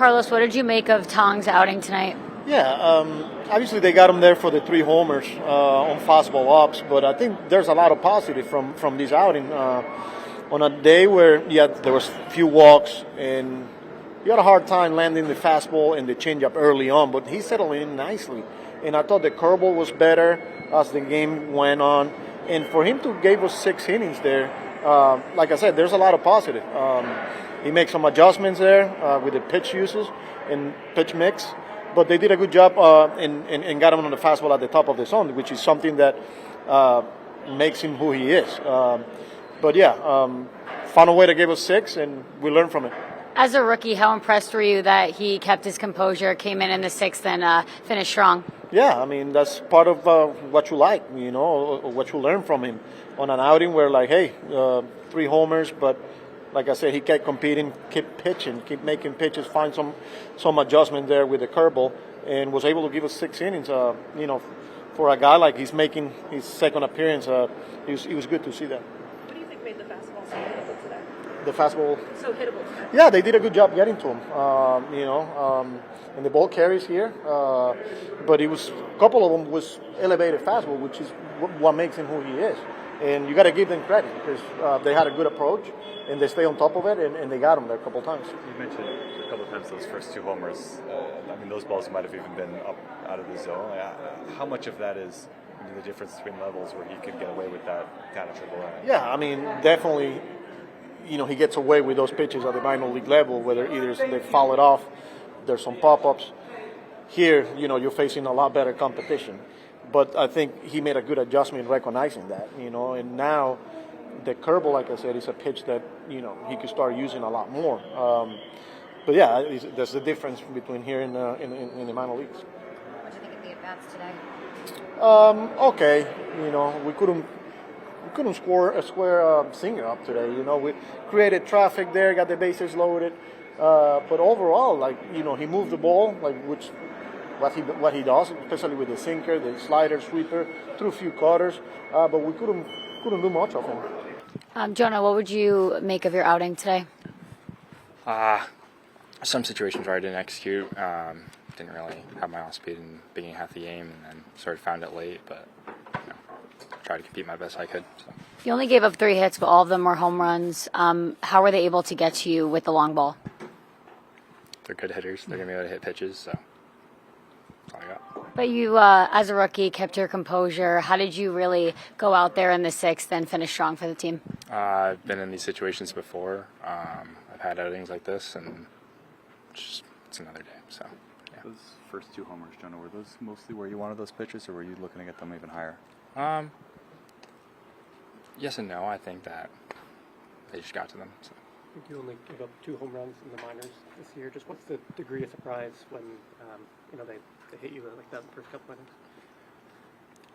Carlos, what did you make of Tong's outing tonight? Yeah, obviously they got him there for the 3 homers on fastball ups, but I think there's a lot of positive from this outing. On a day where there was few walks and he had a hard time landing the fastball and the changeup early on, but he settled in nicely. And I thought the curveball was better as the game went on. And for him to give us 6 innings there, like I said, there's a lot of positive. He makes some adjustments there with the pitch uses and pitch mix. But they did a good job and got him on the fastball at the top of the zone, which is something that makes him who he is. Found a way to give us 6, and we learned from it. As a rookie, how impressed were you that he kept his composure, came in the 6th, and finished strong? Yeah, I mean, that's part of what you like, what you learn from him. On an outing where, 3 homers, but like I said, he kept competing, kept pitching, keep making pitches, find some adjustment there with the curveball, and was able to give us 6 innings. For a guy like he's making his second appearance, it was good to see that. What do you think made the fastball so hittable today? The fastball. So hittable today. Yeah, they did a good job getting to him. And the ball carries here, but a couple of them was elevated fastball, which is what makes him who he is. And you got to give them credit because they had a good approach and they stay on top of it, and they got him there a couple of times. You mentioned a couple of times those first 2 homers. Those balls might have even been up out of the zone. How much of that is the difference between levels where he could get away with that kind of triple A? Yeah, I mean, definitely. He gets away with those pitches at the minor league level, whether either they foul it off, there's some pop-ups. Here, you're facing a lot better competition. But I think he made a good adjustment recognizing that, and now the curveball, like I said, is a pitch that, he could start using a lot more. There's a difference between here and in the minor leagues. What did you think of the at-bats today? Okay, we couldn't score a square single up today. We created traffic there, got the bases loaded, but overall, he moved the ball, what he does, especially with the sinker, the slider, sweeper, threw a few cutters, but we couldn't do much of him. Jonah, what would you make of your outing today? Some situations where I didn't execute, didn't really have my off speed in the beginning half of the game, and then sort of found it late, but tried to compete my best I could. So. You only gave up 3 hits, but all of them were home runs. How were they able to get to you with the long ball? They're good hitters. They're going to be able to hit pitches, so that's all I got. But you, as a rookie, kept your composure. How did you really go out there in the 6th and finish strong for the team? I've been in these situations before. I've had outings like this, and it's another day. So, yeah. Those first 2 homers, Jonah, were those mostly where you wanted those pitches, or were you looking to get them even higher? Yes and no. I think that they just got to them. So. I think you only gave up 2 home runs in the minors this year. Just what's the degree of surprise when they hit you like that in the first couple innings?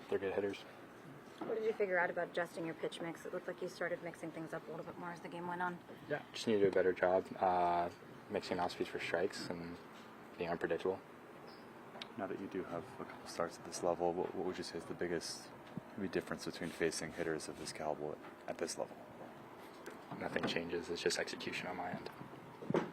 They're good hitters. What did you figure out about adjusting your pitch mix? It looked like you started mixing things up a little bit more as the game went on. Yeah, just need to do a better job mixing off speeds for strikes and being unpredictable. Now that you do have a couple starts at this level, what would you say is the biggest difference between facing hitters of this caliber at this level? Nothing changes. It's just execution on my end.